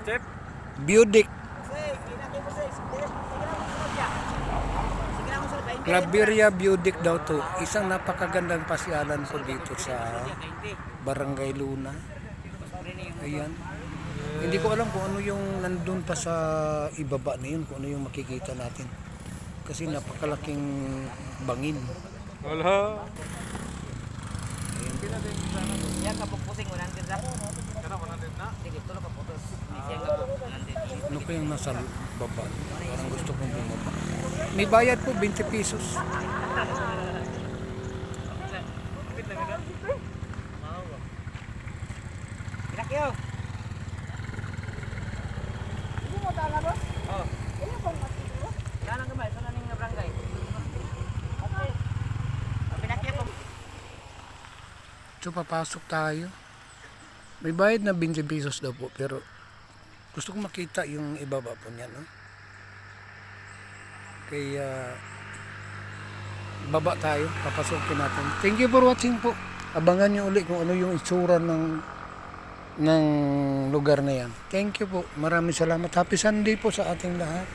Chef? Budik. Claveria Budik daw to. Isang napakagandang pasyalan po dito sa Barangay Luna. Ayan. Hindi ko alam kung ano yung nandun pa sa ibaba na yun, kung ano yung makikita natin. Kasi napakalaking bangin. Wala. Yan kapupusing 100 lang. Kana 100 na? Sige, tulo ka putos. Siya kapupusing 100. Ano ko yung nasa baba? Parang gusto kong bumaba. May bayad po, 20 pesos. Pinakyo. Hindi mo tala, boss? Oh. Ano bang matito? Yan ang gamay, sana ning barangay. Okay. Pinakyo ko. So papasok tayo. May bayad na 20 pesos daw po, pero gusto kong makita yung ibaba po niya, no? Kaya baba tayo, papasukin natin. Thank you for watching po. Abangan nyo ulit kung ano yung itsura ng lugar na yan. Thank you po. Maraming salamat. Happy Sunday po sa ating lahat.